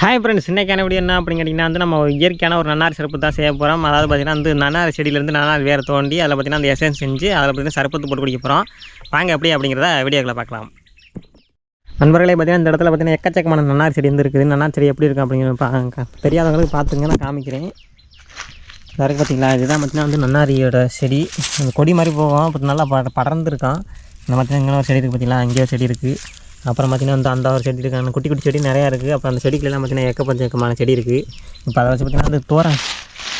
Hi friends, இன்றைக்கான video என்ன அப்படின்னு கேட்டிங்கன்னா நம்ம இயற்கையான ஒரு நன்னாரி சிறப்பு தான் செய்ய போகிறோம். அதாவது பார்த்திங்கன்னா நன்னாரி செடியிலேருந்து நன்னாரி வேறு தோண்டி அதில் பார்த்திங்கன்னா அந்த எசன்ஸ் செஞ்சு அதில் பார்த்திங்கன்னா சர்பத்து போட்டு குடிக்க போகிறோம். வாங்க எப்படி அப்படிங்கிறத வீடியோக்களை பார்க்கலாம். நண்பர்களே, பார்த்திங்கன்னா இந்த இடத்துல பார்த்திங்கன்னா எக்கச்சக்கமான நன்னாரி செடி இருக்குது. நன்னாரி செடி எப்படி இருக்குது அப்படிங்கிற தெரியாதவங்களுக்கு பார்த்துங்க, நான் காமிக்கிறேன். வரைக்கும் பார்த்திங்களா, இதுதான் பார்த்திங்கன்னா நன்னாரியோட செடி. அந்த கொடி மாதிரி போகும், இப்போ நல்லா படர்ந்துருக்கான். இந்த பார்த்திங்கன்னா இங்கே ஒரு செடி இருக்குது, பார்த்திங்களா, இங்கே ஒரு செடி இருக்குது. அப்புறம் பார்த்திங்கன்னா அந்த ஒரு செடி இருக்குது, அந்த குட்டி குட்டி செடி நிறையா இருக்குது. அப்புறம் அந்த செடிகளெல்லாம் பார்த்திங்கன்னா எக்கச்சக்கமான செடி இருக்குது. இப்போ அதை வச்சு பார்த்திங்கன்னா அந்த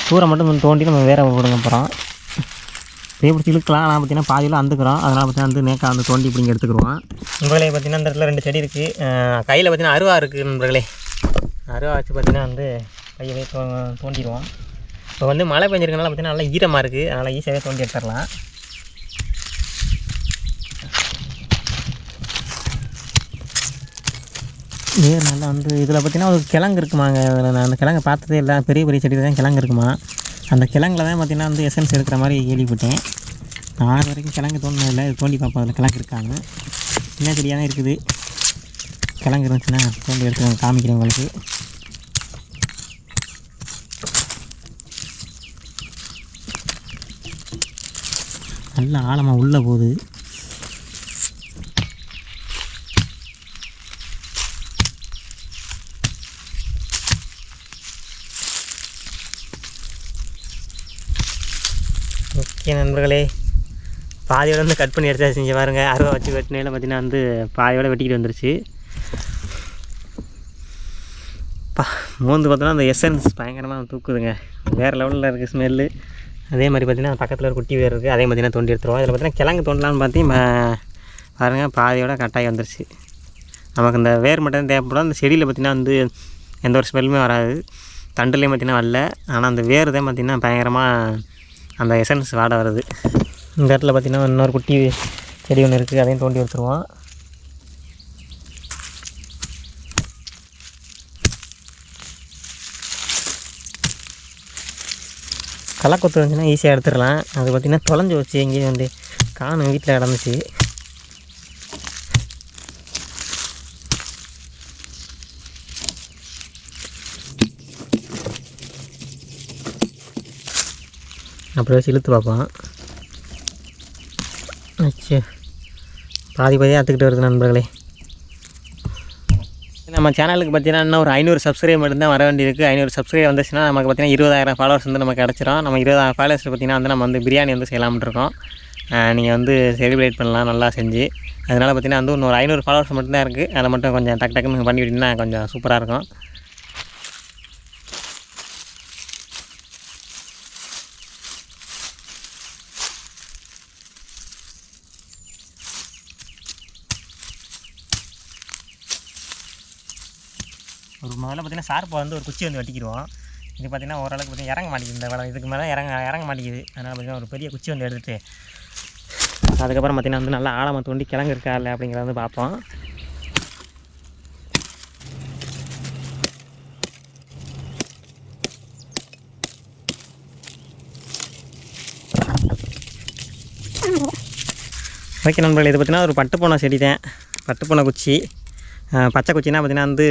தூரம் மட்டும் தோண்டி நம்ம வேற போடுங்க போகிறோம். பிடிச்சி இழுக்கலாம். ஆனால் பார்த்திங்கன்னா பாதியில் அந்துக்கிறோம். அதனால் பார்த்திங்கன்னா நேக்கா தோண்டி இப்படி எடுத்துக்கிடுவோம். உங்களே பார்த்திங்கன்னா இந்த இடத்துல 2 செடி இருக்குது. கையில் பார்த்திங்கன்னா அருவா இருக்குது நண்பர்களே. அருவா வச்சு பார்த்திங்கன்னா கையவே தோண்டிடுவோம். இப்போ மழை பெஞ்சிருக்கனால பார்த்திங்கன்னா நல்லா ஈரமாக இருக்குது. அதனால் ஈஸியாகவே தோண்டி எடுத்துடலாம். வேர் நல்லா இதில் பார்த்திங்கன்னா ஒரு கிழங்கு இருக்குமாங்க. நான் அந்த கிழங்கு பார்த்ததே இல்லை. பெரிய பெரிய செடியில் தான் கிழங்கு இருக்குமா. அந்த கிழங்குல தான் பார்த்திங்கன்னா எசன்ஸ் எடுக்கிற மாதிரி கேள்விப்பட்டேன். நான் வரைக்கும் கிழங்கு தோண்டினது இல்லை. இது தோண்டி பார்ப்போம் அதில் கிழங்கு இருக்காங்க. சின்ன செடியாக தான் இருக்குது. கிழங்கு இருந்துச்சுன்னா தோண்டி எடுத்து காமிக்கிறேன் உங்களுக்கு. நல்லா ஆழமாக உள்ளே போகுது. ஓகே நண்பர்களே, பாதியோட கட் பண்ணி எடுத்தாச்சு. செஞ்சு பாருங்கள், அருவா வச்சு வெட்டினேல பார்த்திங்கன்னா பாதியோட வெட்டிக்கிட்டு வந்துருச்சு. மோந்து பார்த்தோன்னா அந்த எசன்ஸ் பயங்கரமாக தூக்குதுங்க. வேறு லெவலில் இருக்குது ஸ்மெல்லு. அதே மாதிரி பார்த்திங்கன்னா பக்கத்தில் ஒரு குட்டி வேர் இருக்குது. அதே பார்த்திங்கன்னா தோண்டி எடுத்துருவோம். இதில் பார்த்திங்கன்னா கிழங்கு தோண்டலான்னு பாருங்கள், பாதியோட கட்டாகி வந்துருச்சு. நமக்கு இந்த வேர் மட்டும் தேவைப்படும். அந்த செடியில் பார்த்திங்கன்னா எந்த ஒரு ஸ்மெல்லுமே வராது. தண்டுலேயும் பார்த்திங்கன்னா வரல. ஆனால் அந்த வேர் தான் பார்த்திங்கன்னா பயங்கரமாக அந்த எசன்ஸ் வாட வருது. இந்த இடத்துல பார்த்திங்கன்னா இன்னொரு குட்டி செடி ஒன்று இருக்குது. அதையும் தோண்டி எடுத்துருவோம். களக்கொத்து வந்துச்சுன்னா ஈஸியாக எடுத்துடலாம். அது பார்த்திங்கன்னா தொலைஞ்சி வச்சு எங்கேயும் காணும், வீட்டில் கிடந்துச்சு. அப்படி வச்சு இழுத்து பார்ப்போம். அச்சு பாதியாக அத்துக்கிட்டு வருது நண்பர்களே. நம்ம சேனலுக்கு பார்த்திங்கன்னா இன்னும் ஒரு 500 சப்ஸ்கிரைப் மட்டும்தான் வர வேண்டியிருக்கு. 500 சப்ஸ்கிரைப் வந்துச்சுன்னா நமக்கு பார்த்திங்கன்னா 20,000 ஃபாலோவர்ஸ் நமக்கு கிடச்சிரும். நம்ம 20,000 ஃபாலோவர்ஸ் பார்த்திங்கன்னா நம்ம பிரியாணி செய்யலாம்னு இருக்கோம். நீங்கள் செலிப்ரேட் பண்ணலாம் நல்லா செஞ்சு. அதனால் பார்த்திங்கன்னா இன்னொரு 500 ஃபாலோவர்ஸ் மட்டும்தான் இருக்குது. அதை மட்டும் கொஞ்சம் டக்குன்னு பண்ணிவிட்டிங்கன்னா கொஞ்சம் சூப்பராக இருக்கும். முதல்ல பார்த்திங்கன்னா சார்பை ஒரு குச்சி வெட்டிக்கிடுவோம். இது பார்த்திங்கன்னா ஓரளவுக்கு பார்த்திங்கன்னா இறங்க மாட்டேங்குது. இந்த வேலை இதுக்கு மேலே இறங்க மாட்டேங்குது. அதனால் பார்த்திங்கன்னா ஒரு பெரிய குச்சி எடுத்துகிட்டு அதுக்கப்புறம் பார்த்திங்கன்னா நல்லா ஆழமாக தோண்டி கிழங்கு இருக்கா இல்லை அப்படிங்கிறத பார்ப்போம். ஓகே நண்பர்களே, இது பார்த்திங்கன்னா ஒரு பட்டுப்போன செடி தான். பட்டுப்போன குச்சி. பச்சை குச்சின்னா பார்த்திங்கன்னா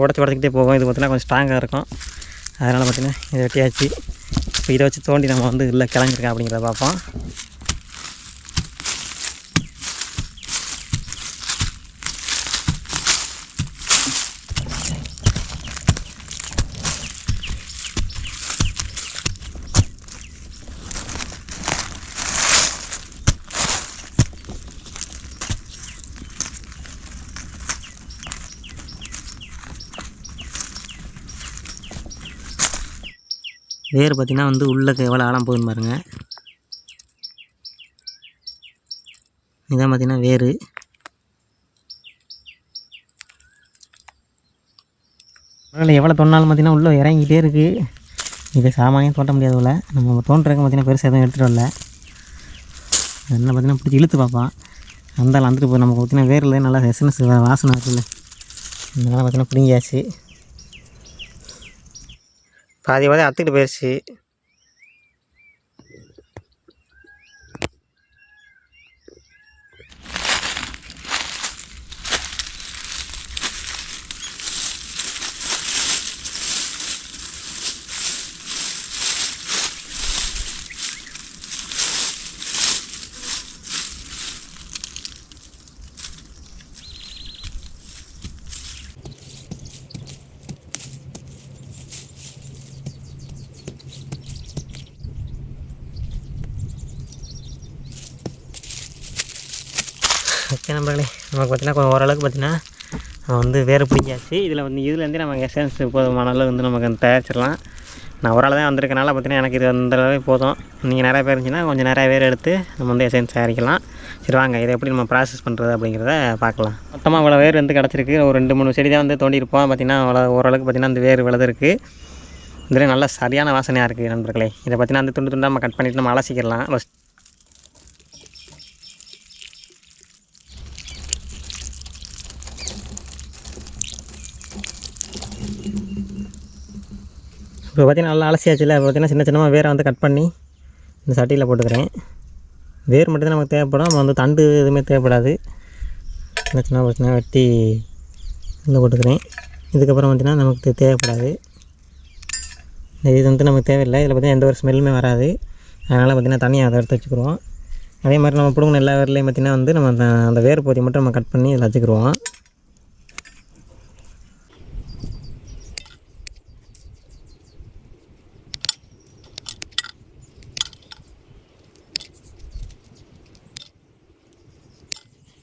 உடச்சிக்கிட்டே போகும். இது பார்த்திங்கன்னா கொஞ்சம் ஸ்ட்ராங்காக இருக்கும். அதனால் பார்த்திங்கன்னா இதை வெட்டியாச்சு. இப்போ இதை வச்சு தோண்டி நம்ம இல்லை கிளம்பிருக்கேன் அப்படிங்கிறத பார்ப்போம். வேர் பார்த்திங்கன்னா உள்ளே எவ்வளோ ஆழம் போகுதுன்னு பாருங்கள். இதான் பார்த்திங்கன்னா வேர். எவ்வளோ தோண்டினாலும் பார்த்திங்கன்னா உள்ளே இறங்கிட்டே இருக்குது. இதை சாமானியம் தோண்ட முடியாது போல். நம்ம தோன்றதுக்கு பார்த்திங்கன்னா பெருசாக எதுவும் எடுத்துகிட்டு வரல. அதனால் பார்த்திங்கன்னா பிடிச்சி இழுத்து பார்ப்போம். அந்தாலும் வந்துட்டு போய் நமக்கு பார்த்திங்கன்னா வேரில் நல்லா எசன்ஸ் வாசனை இருக்குல்ல. அதனால் பார்த்திங்கன்னா பிடிங்கியாச்சு. பாதி அத்துக்கிட்டு போயிடுச்சு. ஓகே நம்பர்களே, நமக்கு பார்த்திங்கன்னா ஓரளவுக்கு பார்த்திங்கன்னா வந்து வேறு பிடிக்காச்சு. இதுலேருந்து நம்ம எசன்ஸ் போதுமான அளவு வந்து நமக்கு தயாரிச்சிடலாம். நான் ஒரு ஆள் தான் வந்திருக்கனால பார்த்திங்கன்னா எனக்கு இது அந்த அளவு போதும். நீங்கள் நிறையா பேர் இருந்துச்சுன்னா கொஞ்சம் நிறையா பேர் எடுத்து நம்ம வந்து எசன்ஸ் தயாரிக்கலாம். சரி வாங்க, இதை எப்படி நம்ம ப்ராசஸ் பண்ணுறது அப்படிங்கிறத பார்க்கலாம். மொத்தமாக இவ்வளோ வேர் வந்து கிடச்சிருக்கு. ஒரு 2-3 செடி தான் வந்து தோண்டியிருப்போம். பார்த்திங்கன்னா ஓரளவுக்கு பார்த்திங்கன்னா அந்த வேர் விளதுருக்கு. இதில் நல்ல சரியான வாசனையாக இருக்குது நண்பர்களே. இதை பார்த்திங்கன்னா அந்த துண்டு நம்ம கட் பண்ணிவிட்டு நம்ம அலசிக்கலாம். ஃபஸ்ட் இப்போ பார்த்திங்கன்னா நல்லா அலசியாச்சுல. இப்போ பார்த்திங்கன்னா சின்ன சின்னமாக வேரை வந்து கட் பண்ணி இந்த சட்டியில் போட்டுக்கிறேன். வேர் மட்டும் தான் நமக்கு தேவைப்படும். நம்ம வந்து தண்டு எதுவுமே தேவைப்படாது. சின்ன சின்ன பிரச்சனை வெட்டி உள்ளே போட்டுக்கிறேன். இதுக்கப்புறம் பார்த்திங்கன்னா நமக்கு தேவைப்படாது. இது வந்து நமக்கு தேவையில்லை. இதில் பார்த்திங்கன்னா எந்த ஒரு ஸ்மெல்லுமே வராது. அதனால் பார்த்திங்கன்னா தனியாக அதை எடுத்து வச்சுக்கிடுவோம். அதே மாதிரி நம்ம பிடுங்கின எல்லா வேர்லையும் பார்த்திங்கன்னா வந்து நம்ம அந்த வேர் பகுதியை மட்டும் நம்ம கட் பண்ணி இதில் வச்சுக்கிடுவோம்.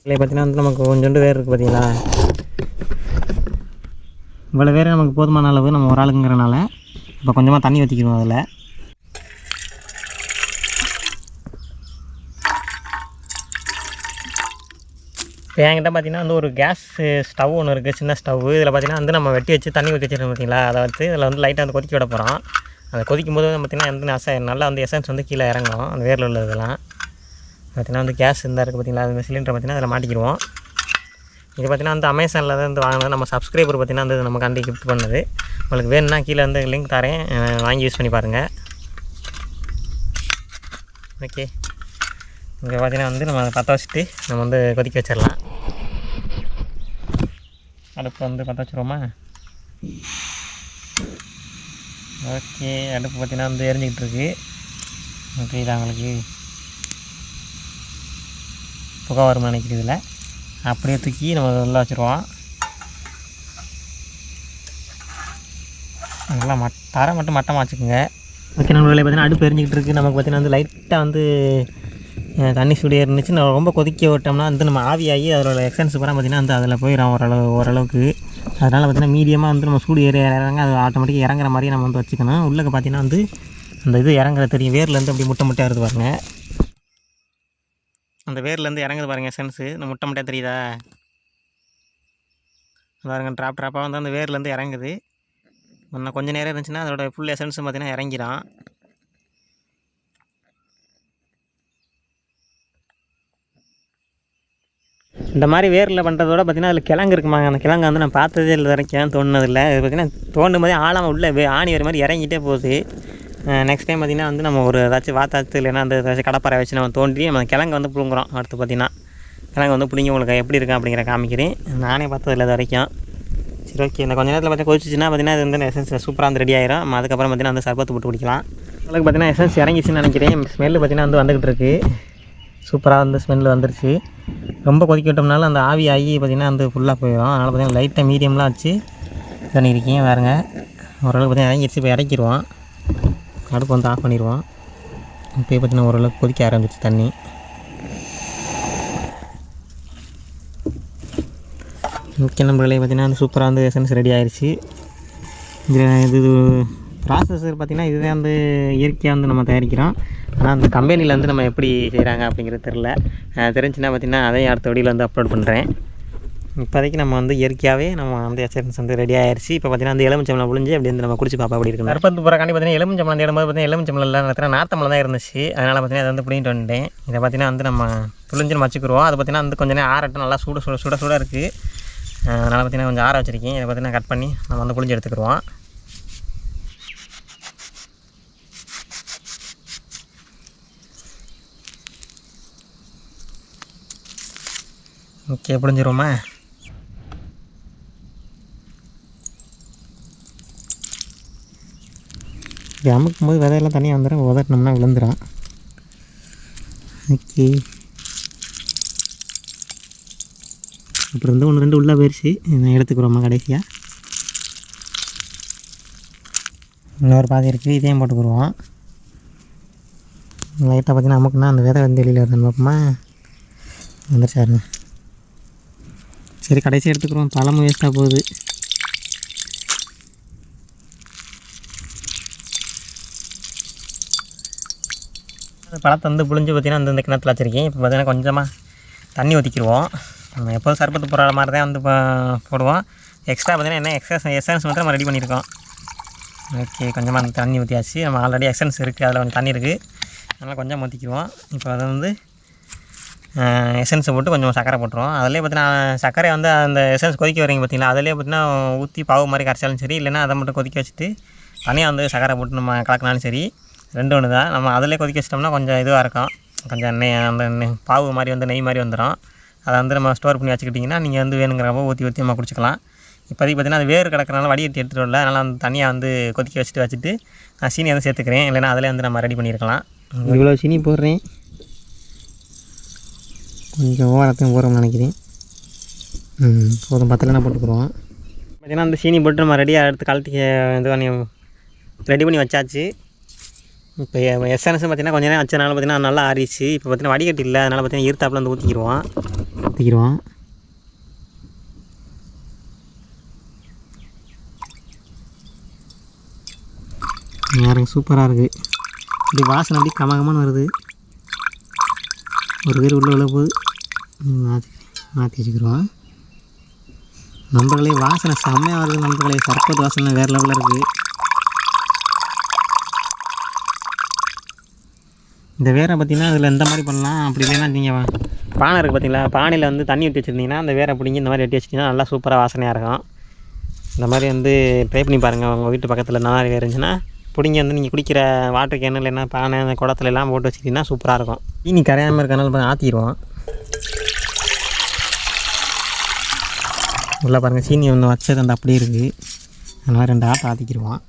இல்லை பார்த்திங்கன்னா வந்து நமக்கு கொஞ்சோண்டு வேர் இருக்குது பார்த்தீங்களா. இவ்வளோ வேர் நமக்கு போதுமான அளவு நம்ம ஒரு ஆளுங்கிறனால இப்போ கொஞ்சமாக தண்ணி ஊற்றிக்கிடுவோம். அதில் இப்போ என்கிட்ட பார்த்திங்கன்னா வந்து ஒரு கேஸ் ஸ்டவ் ஒன்று இருக்குது, சின்ன ஸ்டவ். இதில் பார்த்திங்கன்னா வந்து நம்ம வெட்டி வச்சு தண்ணி ஊற்றி வச்சுருக்கோம் பார்த்தீங்களா. அதை வந்து இதில் வந்து லைட்டாக வந்து கொதிக்க விட போகிறோம். அதை கொதிக்கும் போது பார்த்திங்கன்னா எந்த நல்லா வந்து எசன்ஸ் வந்து கீழே இறங்கும். அந்த வேரில் உள்ளதெல்லாம் பார்த்திங்கன்னா வந்து கேஸ் இருந்தால் இருக்குது பார்த்திங்களா. அந்த சிலிண்டரை பார்த்திங்கன்னா அதில் மாட்டிக்கிடுவோம். இது பார்த்திங்கன்னா வந்து அமேசானில் தான் வந்து வாங்கினது. நம்ம சப்ஸ்கிரைபர் பார்த்திங்கன்னா வந்து நம்ம கண்டி கிஃப்ட் பண்ணது. உங்களுக்கு வேணும்னா கீழே வந்து லிங்க் தரேன், வாங்கி யூஸ் பண்ணி பாருங்கள். ஓகே, இங்கே பார்த்திங்கன்னா வந்து நம்ம அதை பற்ற வச்சுட்டு நம்ம வந்து கொதிக்க வச்சிடலாம். அடுப்பு வந்து பற்ற வச்சுருவோமா. ஓகே, அடுப்பு பார்த்திங்கன்னா வந்து எரிஞ்சிக்கிட்டு இருக்குது. ஓகே, இது அவங்களுக்கு புகை வரும் நினைக்கிறதுல அப்படியே தூக்கி நம்ம உள்ளே வச்சுருவோம். நல்லா தரை மட்டும் மட்டமாக வச்சுக்கோங்க. ஓகே, நம்ம வேலையை பார்த்திங்கன்னா அடுப்பு எரிஞ்சிக்கிட்டு இருக்குது. நமக்கு பார்த்திங்கன்னா வந்து லைட்டாக வந்து தண்ணி சூடு இருந்துச்சு. நம்ம ரொம்ப கொதிக்க விட்டோம்னா வந்து நம்ம ஆவியாகி அதோட எக்ஸன்ஸ் பூரா பார்த்திங்கன்னா வந்து அதில் போயிடும் ஓரளவுக்கு. அதனால் பார்த்திங்கன்னா மீடியமாக வந்து நம்ம சூடு இறங்க அது ஆட்டோமேட்டிக்காக இறங்குற மாதிரி நம்ம வந்து வச்சுக்கணும். உள்ளே பார்த்திங்கன்னா வந்து அந்த இது இறங்குற தெரியும். வேர்லேருந்து அப்படி முட்டை முட்டையாக இருக்குது பாருங்கள். அந்த வேர்லேருந்து இறங்குது பாருங்கள் எசன்ஸு. இந்த முட்டை முட்டையாக தெரியுதா பாருங்கள். ட்ராப்பாக வந்து அந்த வேர்லேருந்து இறங்குது. இன்னும் கொஞ்சம் நேரம் இருந்துச்சுன்னா அதோட ஃபுல் எசன்ஸும் பார்த்திங்கன்னா இறங்கிடும். இந்த மாதிரி வேரில் பண்ணுறதோட பார்த்திங்கன்னா அதில் கிழங்கு இருக்குமாங்க. அந்த கிழங்கு வந்து நான் பார்த்ததே இல்லை, வரைக்கும் தோணுனதில்லை. இது பார்த்திங்கன்னா தோண்டும் போதே ஆழமாக உள்ளே ஆணி வர மாதிரி இறங்கிட்டே போகுது. நெக்ஸ்ட் டைம் பார்த்திங்கன்னா வந்து நம்ம ஒரு ஏதாச்சும் வாத்தாத்து இல்லைன்னா அந்த ஏதாச்சும் கடப்பாறை வச்சு நம்ம தோண்டி நம்ம கிழங்கு வந்து பிடுங்குறோம். அடுத்து பார்த்திங்கன்னா கிழங்கு வந்து பிடிங்கி உங்களுக்கு எப்படி இருக்கும் அப்படிங்கிற காமிக்கிறேன். நானே பார்த்ததில்லை இது வரைக்கும். சரி ஓகே, இந்த கொஞ்சம் நேரத்தில் பார்த்தா கொதிச்சுன்னா பார்த்திங்கன்னா அது வந்து எசன்ஸ் சூப்பராக வந்து ரெடி ஆயிரும். நம்ம அதுக்கப்புறம் பார்த்திங்கன்னா வந்து சர்பத்து போட்டு குடிக்கலாம். உங்களுக்கு பார்த்திங்கன்னா எசன்ஸ் இறங்கிச்சுன்னு நினைக்கிறேன். ஸ்மெல்லு பார்த்திங்கன்னா வந்து வந்துக்கிட்டு இருக்குது. சூப்பராக வந்து ஸ்மெல்லு வந்துருச்சு. ரொம்ப கொதிக்க விட்டோம்னாலும் அந்த ஆவி ஆகி பார்த்திங்கன்னா வந்து ஃபுல்லாக போயிடும். அதனால் பார்த்திங்கன்னா லைட்டாக மீடியம்லாம் வச்சு பண்ணியிருக்கீங்க பாருங்க. ஓரளவுக்கு பார்த்திங்கன்னா இறங்கிடுச்சு. இப்போ இறக்கிடுவோம். அடுப்பு வந்து ஆஃப் பண்ணிடுவோம். இப்போ பார்த்திங்கன்னா ஓரளவுக்கு கொதிக்க ஆரம்பிச்சு தண்ணி. முக்கிய நம்பர்களே பார்த்திங்கன்னா வந்து சூப்பராக வந்து எசன்ஸ் ரெடி ஆயிடுச்சு. இது ப்ராசஸ் பார்த்திங்கன்னா இதுதான் வந்து இயற்கையாக வந்து நம்ம தயாரிக்கிறோம். ஆனால் அந்த கம்பெனியில் வந்து நம்ம எப்படி செய்கிறாங்க அப்படிங்கிறது தெரிஞ்சுன்னா பார்த்திங்கன்னா அதையும் அடுத்த வீடியோவில் வந்து அப்லோட் பண்ணுறேன். இப்போதைக்கு நம்ம வந்து இயற்கையாகவே நம்ம வந்து எசன்ஸ் வந்து ரெடி ஆயிடுச்சு. இப்போ பார்த்திங்கன்னா அந்த எலுமிச்சம்பழம் புழிஞ்சு அப்படி வந்து நம்ம குடிச்சு பார்ப்பா அப்படி இருக்குது. சர்பத்து போகிறக்காண்டி பார்த்திங்கன்னா எலுமிச்சம்பழம் தேடும்போது பார்த்திங்கன்னா எலுமிச்சம்பழம் இல்லை, நடத்தினா நார்த்தம்பழம் தான் இருந்துச்சு. அதனால் பார்த்திங்கன்னா அதை வந்து பிடிங்கிட்டு வந்துட்டேன். இதை பார்த்திங்கன்னா வந்து நம்ம புழிஞ்சு நம்ம வச்சுக்கிடுவோம். அது பார்த்திங்கன்னா வந்து கொஞ்சம் நேரம் ஆறட்டும். நல்லா சுட இருக்குது. அதனால் பார்த்திங்கன்னா கொஞ்சம் ஆற வச்சுருக்கேன். இதை பார்த்திங்கன்னா கட் பண்ணி நம்ம வந்து புழிஞ்சு எடுத்துக்கிடுவோம். ஓகே, புழிஞ்சிருவோமா. இப்படி அமுக்கும் போது விதையெல்லாம் தனியாக வந்துடும். உதட்டினோம்னா விழுந்துடும். ஓகே, அப்புறம் வந்து 1-2 உள்ளே போயிடுச்சு. நான் எடுத்துக்கிறோம்மா. கடைசியாக இன்னொரு பாதி இருக்குது. இதையும் போட்டுக்குருவோம். லைட்டாக பார்த்திங்கன்னா அமுக்குன்னா அந்த விதை வந்து வெளியில் வருதுன்னு பார்ப்போமா. வந்துருச்சாருங்க. சரி கடைசி எடுத்துக்கிறோம், பழமும் வேஸ்ட்டாக போகுது. அந்த பழத்தை வந்து புழிஞ்சு பார்த்திங்கன்னா அந்த கிணத்துல வச்சுருக்கேன். இப்போ பார்த்திங்கன்னா கொஞ்சமாக தண்ணி ஊற்றிக்கிடுவோம். நம்ம எப்போதும் சர்பத்து போடுற மாதிரி தான் வந்து போடுவோம். எக்ஸ்ட்ரா பார்த்திங்கன்னா என்ன எசன்ஸ் மட்டும் நம்ம ரெடி பண்ணியிருக்கோம். ஓகே, கொஞ்சமாக அந்த தண்ணி ஊற்றியாச்சு. நம்ம ஆல்ரெடி எசன்ஸ் இருக்குது, அதில் கொஞ்சம் தண்ணி இருக்குது, அதனால் கொஞ்சம் ஊற்றிக்குவோம். இப்போ அதை வந்து எசன்ஸை போட்டு கொஞ்சம் சர்க்கரை போட்டுருவோம். அதிலே பார்த்தீங்கன்னா சர்க்கரை வந்து அந்த எசன்ஸ் கொதிக்க வரீங்க பார்த்திங்களா, அதிலே பார்த்திங்கன்னா ஊற்றி பாவு மாதிரி கரைச்சாலும் சரி, இல்லைன்னா அதை மட்டும் கொதிக்க வச்சுட்டு தனியாக வந்து சர்க்கரை போட்டு நம்ம கலக்கினாலும் சரி, ரெண்டு ஒன்று தான். நம்ம அதிலே கொதிக்க வச்சிட்டோம்னா கொஞ்சம் இதுவாக இருக்கும், கொஞ்சம் அந்த பாவு மாதிரி வந்து நெய் மாதிரி வந்துடும். அதை வந்து நம்ம ஸ்டோர் பண்ணி வச்சுக்கிட்டிங்கன்னா நீங்கள் வந்து வேணுங்கிறப்போ ஊற்றி நம்ம குடிச்சிக்கலாம். இப்போதைக்கு பார்த்திங்கன்னா அது வேறு கிடக்கிறனால வடிகட்டி எடுத்துகிட்டு வரல, அதனால் அந்த தனியாக வந்து கொதிக்க வச்சுட்டு நான் சீனி வந்து சேர்த்துக்கிறேன், இல்லைன்னா அதிலே வந்து நம்ம ரெடி பண்ணியிருக்கலாம். இவ்வளோ சீனி போடுறேன், கொஞ்சம் ஓரத்தையும் போகிறோம்னு நினைக்கிறேன். போதும், பத்தலைன்னா போட்டுக்குருவோம். பார்த்திங்கன்னா அந்த சீனி போட்டு நம்ம ரெடியாக எடுத்து கழட்டி இது பண்ணி ரெடி பண்ணி வச்சாச்சு. இப்போ எஸ்என்எஸ் பார்த்திங்கன்னா கொஞ்சம் நேரம் வச்சனால பார்த்திங்கன்னா நல்லா ஆறிச்சு. இப்போ பார்த்திங்கன்னா வடிகட்டி இல்லை, அதனால் பார்த்திங்கன்னா ஈர்த்தாப்பில் வந்து ஊற்றிக்கிடுவோம். யாருங்க சூப்பராக இருக்குது, இப்படி வாசனை அப்படி கமகமான வருது. ஒரு பேர் உள்ள போகுது, மாற்றி வச்சுக்கிடுவோம். நண்பர்களே வாசனை செம்மையாக வருது நண்பர்களே, சர்பத்து வாசனை வேறு லெவலில் இருக்குது. இந்த வேரை பார்த்திங்கன்னா அதில் இந்த மாதிரி பண்ணலாம். அப்படி இல்லைன்னா நீங்கள் பானை இருக்குது பார்த்திங்களா, பானையில் வந்து தண்ணி ஊற்றி வச்சுருந்தீங்கன்னா அந்த வேரை பிடிங்கி இந்த மாதிரி வெட்டி வச்சிட்டிங்கன்னா நல்லா சூப்பராக வாசனையாக இருக்கும். இந்த மாதிரி வந்து ட்ரை பண்ணி பாருங்கள். உங்கள் வீட்டு பக்கத்தில் இந்த மாதிரி வேறு இருந்துச்சுன்னா பிடிங்கி வந்து நீங்கள் குடிக்கிற வாட்டர் கேனு இல்லைன்னா பானை குடத்துல எல்லாம் போட்டு வச்சுக்கிட்டிங்கன்னா சூப்பராக இருக்கும். சீனி கரையாமல் இருக்கனால ஆற்றிடுவோம். உள்ளே பாருங்கள், சீனி ஒன்று வச்சது அந்த அப்படியே இருக்குது, அந்த மாதிரி 2 ஆட்டை ஆற்றிக்கிடுவோம்.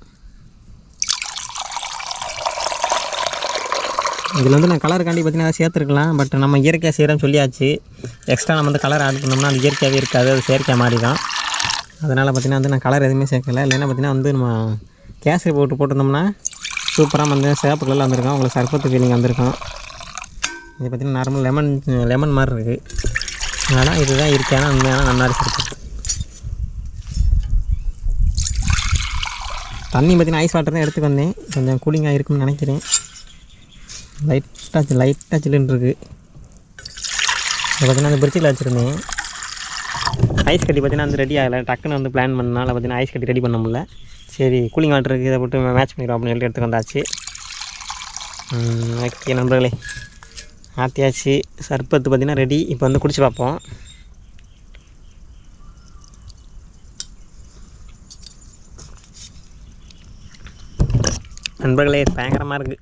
இதில் வந்து நான் கலருக்காண்டி பார்த்திங்கன்னா சேர்த்துருக்கலாம், பட் நம்ம இயற்கையாக செய்கிறோன்னு சொல்லியாச்சு. எக்ஸ்ட்ரா நம்ம வந்து கலர் ஆட் பண்ணோம்னா அது இயற்கையாகவே இருக்காது, அது செயற்கை மாதிரி தான். அதனால் பார்த்திங்கன்னா வந்து நான் கலர் எதுவுமே சேர்க்கலை. இல்லைன்னா பார்த்திங்கன்னா வந்து நம்ம கேசரி போட்டிருந்தோம்னா சூப்பராக வந்து சிவப்பு கலரில் வந்திருக்கோம், உங்களுக்கு சர்பத்து ஃபீலிங் வந்திருக்கும். இது பார்த்திங்கன்னா நார்மல் லெமன் மாதிரி இருக்குது. அதனால் இதுதான் இருக்கான உண்மையான நன்னாரி சர்பத்து. தண்ணி பார்த்திங்கன்னா ஐஸ் வாட்டர் தான் எடுத்துக்கு வந்தேன், கொஞ்சம் கூலிங்காக இருக்குன்னு நினைக்கிறேன். லைட்டாக சில்லுன்னு இருக்குது. இப்போ பார்த்திங்கன்னா அந்த பிரிட்ஜில் வச்சுருந்தேன். ஐஸ் கட்டி பார்த்திங்கன்னா வந்து ரெடி ஆகலை, டக்குன்னு வந்து பிளான் பண்ணனால பார்த்திங்கன்னா ஐஸ் கட்டி ரெடி பண்ண முடியல. சரி கூலிங் வாட்டருக்கு இதை போட்டு மேட்ச் பண்ணிடுவோம் அப்படின்னு சொல்லிட்டு எடுத்து வந்தாச்சு. ஓகே நண்பர்களே, ஆற்றியாச்சு. சர்பத்து பார்த்திங்கன்னா ரெடி. இப்போ வந்து குடிச்சு பார்ப்போம். நண்பர்களே பயங்கரமாக இருக்குது,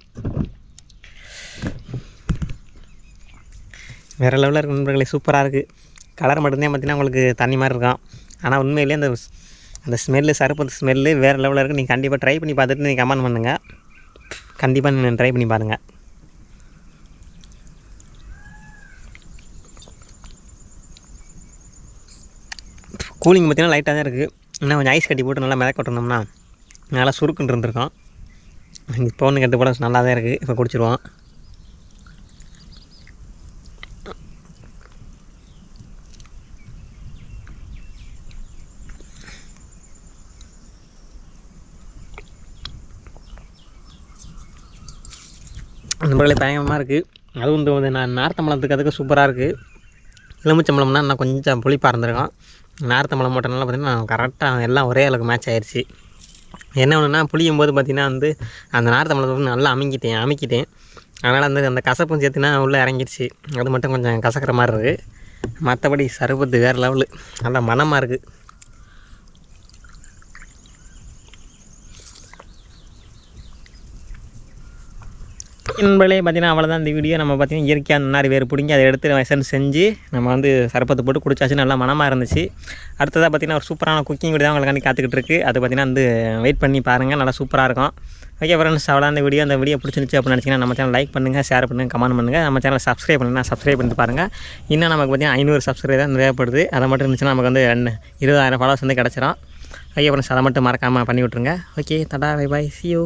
வேறு லெவலில் இருக்குது நண்பர்களே, சூப்பராக இருக்குது. கலர் மட்டும்தான் பார்த்திங்கன்னா உங்களுக்கு தண்ணி மாதிரி இருக்கும், ஆனால் உண்மையிலேயே அந்த ஸ்மெல்லு சர்பத்து ஸ்மெல்லு வேறு லெவலில் இருக்குது. நீங்கள் கண்டிப்பாக ட்ரை பண்ணி பார்த்துட்டு நீங்கள் கமெண்ட் பண்ணுங்கள். கண்டிப்பாக நீங்கள் ட்ரை பண்ணி பாருங்கள். கூலிங் பார்த்திங்கன்னா லைட்டாக தான் இருக்குது. இன்னும் கொஞ்சம் ஐஸ் கட்டி போட்டு நல்லா மிதக்க விட்டுருந்தோம்னா நல்லா சுருக்குன்னு இருந்திருக்கும். இப்போ ஒன்று கெட்டு போட நல்லா தான் இருக்குது. இப்போ குடிச்சிடுவோம். நண்பர்களே பயங்கரமாக இருக்குது. அதுவும் இந்த நார்த்தம்பழத்துக்கு அதுக்கு சூப்பராக இருக்குது. எலுமிச்சம்பழம்னா இன்னும் கொஞ்சம் புளிப்பாக இருந்திருக்கும். நார்த்தம்பழம் போட்டனால பார்த்திங்கன்னா கரெக்டாக எல்லாம் ஒரே அளவுக்கு மேட்ச் ஆயிடுச்சு. என்ன ஒன்றுனா புளியும் போது பார்த்திங்கன்னா வந்து அந்த நார்த்தம்பழத்தை வந்து நல்லா அமுக்கிட்டேன். அதனால் அந்த கசப்பும் சேர்த்துனா உள்ளே இறங்கிடுச்சு. அது மட்டும் கொஞ்சம் கசக்கிற மாதிரி இருக்குது. மற்றபடி சர்பத்து வேறு லெவலு, நல்லா மனமாக இருக்குது. நண்பர்களே பார்த்திங்கன்னா அவ்வளோதான் இந்த வீடியோ. நம்ம பார்த்திங்கன்னா இயற்கையாக நன்னாரி வேறு பிடிங்கி அதை எடுத்து எசன்ஸ் செஞ்சு நம்ம வந்து சர்பத்து போட்டு குடிச்சாச்சு, நல்லா மனமாக இருந்துச்சு. அடுத்ததாக பார்த்திங்கன்னா ஒரு சூப்பரான குக்கிங் வீடியோ தான் உங்களுக்காண்டி காத்துக்கிட்டு இருக்குது. அது பார்த்திங்கன்னா வந்து வெயிட் பண்ணி பாருங்கள், நல்லா சூப்பராக இருக்கும். ஓகே ஃப்ரெண்ட்ஸ், அவ்வளோ அந்த வீடியோ பிடிச்சிருந்துச்சு அப்படின்னு நினச்சிங்கன்னா நம்ம சேனல் லைக் பண்ணுங்கள், ஷேர் பண்ணுங்கள், கமெண்ட் பண்ணுங்கள். நம்ம சேனலை சப்ஸ்கிரைப் பண்ணிட்டு பாருங்கள். இன்னும் நமக்கு பார்த்திங்கன்னா 500 சப்ஸ்கிரைபர் தான் தேவைப்படுது. அதை மட்டும் இருந்துச்சுன்னா நமக்கு வந்து 20,000 ஃபாலோவர்ஸ் வந்து கிடச்சிரும். ஓகே ஃப்ரெண்ட்ஸ், அதை மட்டும் மறக்காமல் பண்ணி விட்ருங்க. Okay Tata, bye bye, see you.